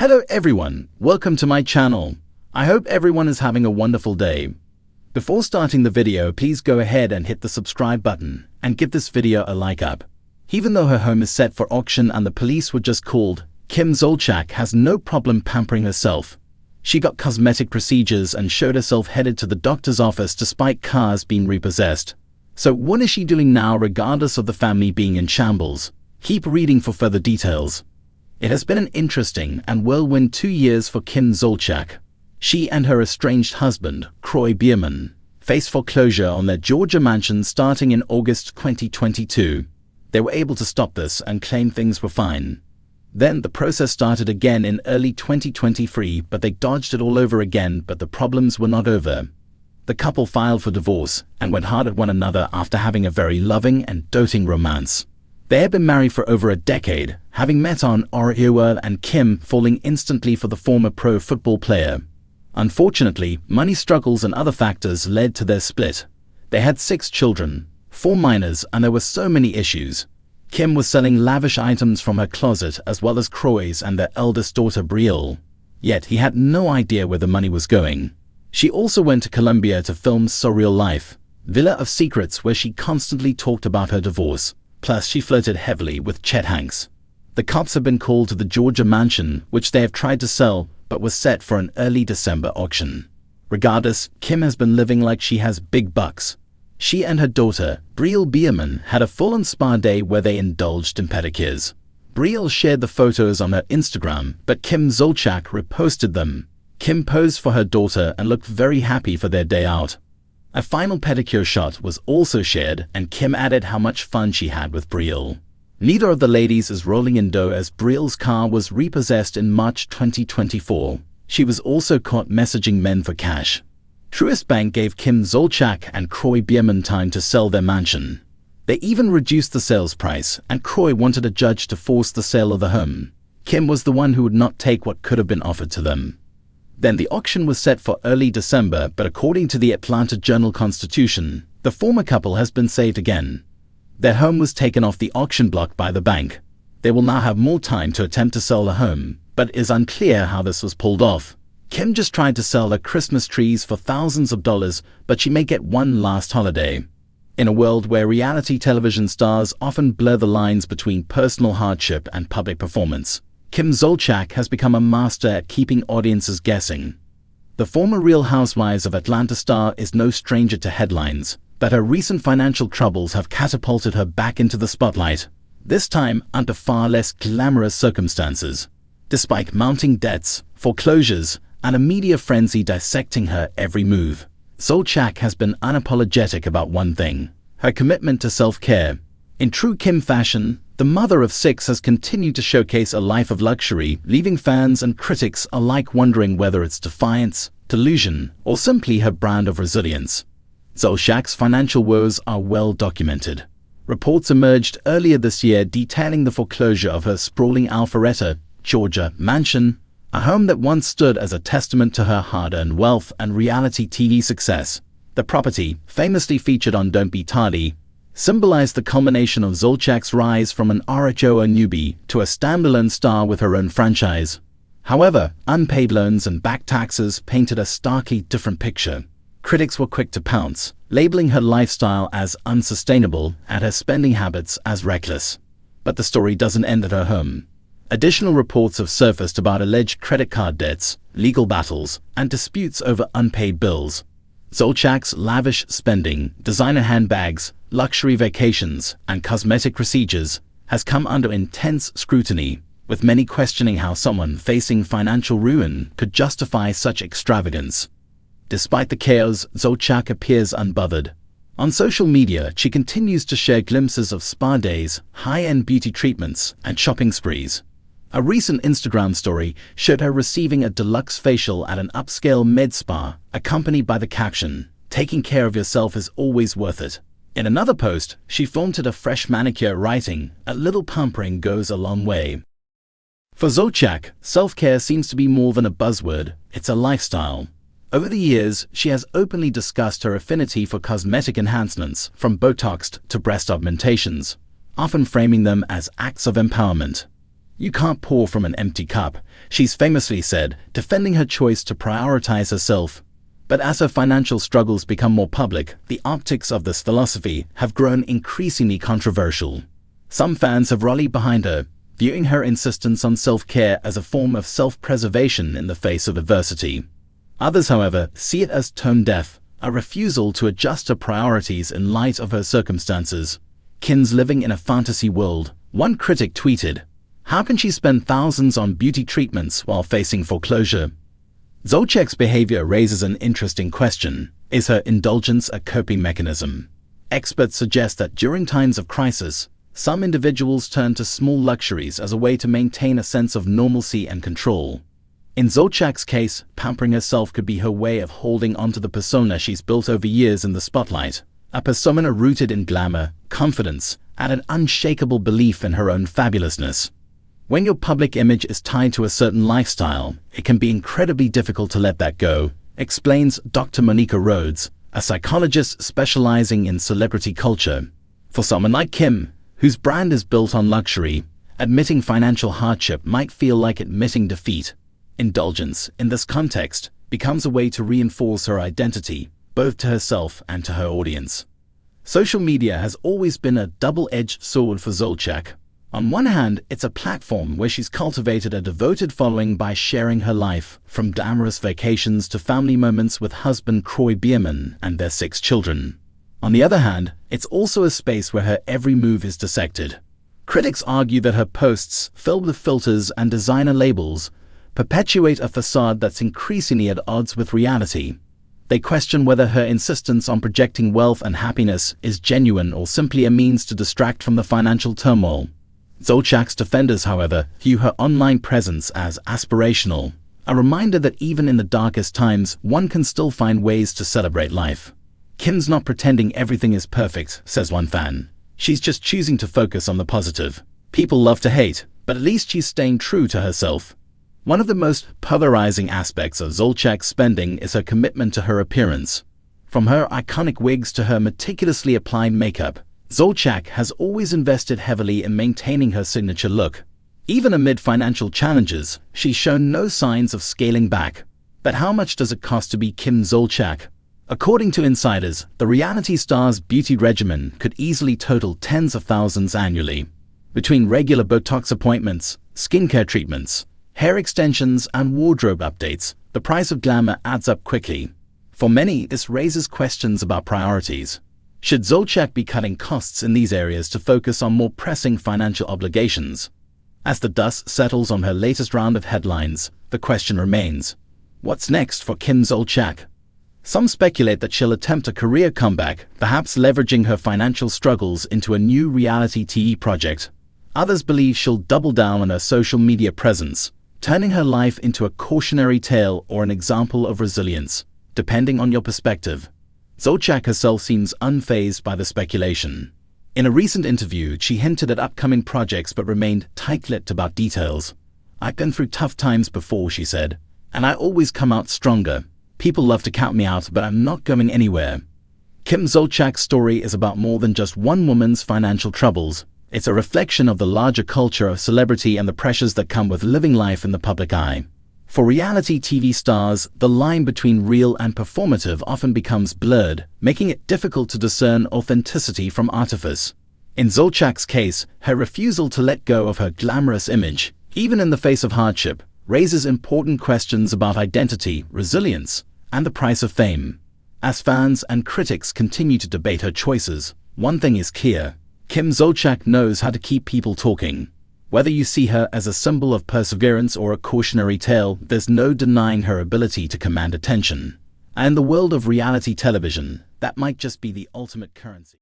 Hello everyone, welcome to my channel. I hope everyone is having a wonderful day. Before starting the video, please go ahead and hit the subscribe button and give this video a like up. Even though her home is set for auction and the police were just called, Kim Zolciak has no problem pampering herself. She got cosmetic procedures and showed herself headed to the doctor's office despite cars being repossessed. So what is she doing now regardless of the family being in shambles? Keep reading for further details. It has been an interesting and whirlwind 2 years for Kim Zolciak. She and her estranged husband, Kroy Bierman, faced foreclosure on their Georgia mansion starting in August 2022. They were able to stop this and claim things were fine. Then the process started again in early 2023, but they dodged it all over again, but the problems were not over. The couple filed for divorce and went hard at one another after having a very loving and doting romance. They had been married for over a decade, having met on Oreo and Kim falling instantly for the former pro football player. Unfortunately, money struggles and other factors led to their split. They had 6 children, 4 minors, and there were so many issues. Kim was selling lavish items from her closet as well as Kroy's and their eldest daughter Brielle. Yet he had no idea where the money was going. She also went to Colombia to film Surreal Life, Villa of Secrets, where she constantly talked about her divorce. Plus, she flirted heavily with Chet Hanks. The cops have been called to the Georgia mansion, which they have tried to sell, but was set for an early December auction. Regardless, Kim has been living like she has big bucks. She and her daughter, Brielle Bierman, had a full-on spa day where they indulged in pedicures. Brielle shared the photos on her Instagram, but Kim Zolciak reposted them. Kim posed for her daughter and looked very happy for their day out. A final pedicure shot was also shared, and Kim added how much fun she had with Brielle. Neither of the ladies is rolling in dough as Brielle's car was repossessed in March 2024. She was also caught messaging men for cash. Truist Bank gave Kim Zolciak and Kroy Bierman time to sell their mansion. They even reduced the sales price, and Kroy wanted a judge to force the sale of the home. Kim was the one who would not take what could have been offered to them. Then the auction was set for early December, but according to the Atlanta Journal-Constitution, the former couple has been saved again. Their home was taken off the auction block by the bank. They will now have more time to attempt to sell the home, but it is unclear how this was pulled off. Kim just tried to sell her Christmas trees for thousands of dollars, but she may get one last holiday. In a world where reality television stars often blur the lines between personal hardship and public performance, Kim Zolciak has become a master at keeping audiences guessing. The former Real Housewives of Atlanta star is no stranger to headlines, but her recent financial troubles have catapulted her back into the spotlight, this time under far less glamorous circumstances. Despite mounting debts, foreclosures, and a media frenzy dissecting her every move, Zolciak has been unapologetic about one thing: her commitment to self-care. In true Kim fashion, the mother of 6 has continued to showcase a life of luxury, leaving fans and critics alike wondering whether it's defiance, delusion, or simply her brand of resilience. Zolciak's financial woes are well documented. Reports emerged earlier this year detailing the foreclosure of her sprawling Alpharetta, Georgia mansion, a home that once stood as a testament to her hard-earned wealth and reality TV success. The property, famously featured on Don't Be Tardy, symbolized the culmination of Zolciak's rise from an RHO newbie to a standalone star with her own franchise. However, unpaid loans and back taxes painted a starkly different picture. Critics were quick to pounce, labeling her lifestyle as unsustainable and her spending habits as reckless. But the story doesn't end at her home. Additional reports have surfaced about alleged credit card debts, legal battles, and disputes over unpaid bills. Zolciak's lavish spending, designer handbags, luxury vacations, and cosmetic procedures has come under intense scrutiny, with many questioning how someone facing financial ruin could justify such extravagance. Despite the chaos, Zolciak appears unbothered. On social media, she continues to share glimpses of spa days, high-end beauty treatments, and shopping sprees. A recent Instagram story showed her receiving a deluxe facial at an upscale med spa, accompanied by the caption, "Taking care of yourself is always worth it." In another post, she flaunted a fresh manicure, writing, "A little pampering goes a long way." For Zolciak, self-care seems to be more than a buzzword, it's a lifestyle. Over the years, she has openly discussed her affinity for cosmetic enhancements, from Botox to breast augmentations, often framing them as acts of empowerment. "You can't pour from an empty cup," she's famously said, defending her choice to prioritize herself. But as her financial struggles become more public, the optics of this philosophy have grown increasingly controversial. Some fans have rallied behind her, viewing her insistence on self-care as a form of self-preservation in the face of adversity. Others, however, see it as tone-deaf, a refusal to adjust her priorities in light of her circumstances. "Kim's living in a fantasy world," one critic tweeted. "How can she spend thousands on beauty treatments while facing foreclosure?" Zolciak's behavior raises an interesting question. Is her indulgence a coping mechanism? Experts suggest that during times of crisis, some individuals turn to small luxuries as a way to maintain a sense of normalcy and control. In Zolciak's case, pampering herself could be her way of holding onto the persona she's built over years in the spotlight, a persona rooted in glamour, confidence, and an unshakable belief in her own fabulousness. When your public image is tied to a certain lifestyle, it can be incredibly difficult to let that go, explains Dr. Monica Rhodes, a psychologist specializing in celebrity culture. For someone like Kim, whose brand is built on luxury, admitting financial hardship might feel like admitting defeat. Indulgence, in this context, becomes a way to reinforce her identity, both to herself and to her audience. Social media has always been a double-edged sword for Zolciak. On one hand, it's a platform where she's cultivated a devoted following by sharing her life, from glamorous vacations to family moments with husband Kroy Bierman and their 6 children. On the other hand, it's also a space where her every move is dissected. Critics argue that her posts, filled with filters and designer labels, perpetuate a facade that's increasingly at odds with reality. They question whether her insistence on projecting wealth and happiness is genuine or simply a means to distract from the financial turmoil. Zolciak's defenders, however, view her online presence as aspirational, a reminder that even in the darkest times, one can still find ways to celebrate life. "Kim's not pretending everything is perfect," says one fan. "She's just choosing to focus on the positive. People love to hate, but at least she's staying true to herself." One of the most polarizing aspects of Zolciak's spending is her commitment to her appearance. From her iconic wigs to her meticulously applied makeup, Zolciak has always invested heavily in maintaining her signature look. Even amid financial challenges, she's shown no signs of scaling back. But how much does it cost to be Kim Zolciak? According to insiders, the reality star's beauty regimen could easily total tens of thousands annually. Between regular Botox appointments, skincare treatments, hair extensions, and wardrobe updates, the price of glamour adds up quickly. For many, this raises questions about priorities. Should Zolciak be cutting costs in these areas to focus on more pressing financial obligations? As the dust settles on her latest round of headlines, the question remains: what's next for Kim Zolciak? Some speculate that she'll attempt a career comeback, perhaps leveraging her financial struggles into a new reality TV project. Others believe she'll double down on her social media presence, turning her life into a cautionary tale or an example of resilience, depending on your perspective. Zolciak herself seems unfazed by the speculation. In a recent interview, she hinted at upcoming projects but remained tight-lipped about details. "I've been through tough times before," she said, "and I always come out stronger. People love to count me out, but I'm not going anywhere." Kim Zolciak's story is about more than just one woman's financial troubles. It's a reflection of the larger culture of celebrity and the pressures that come with living life in the public eye. For reality TV stars, the line between real and performative often becomes blurred, making it difficult to discern authenticity from artifice. In Zolciak's case, her refusal to let go of her glamorous image, even in the face of hardship, raises important questions about identity, resilience, and the price of fame. As fans and critics continue to debate her choices, one thing is clear: Kim Zolciak knows how to keep people talking. Whether you see her as a symbol of perseverance or a cautionary tale, there's no denying her ability to command attention. And in the world of reality television, that might just be the ultimate currency.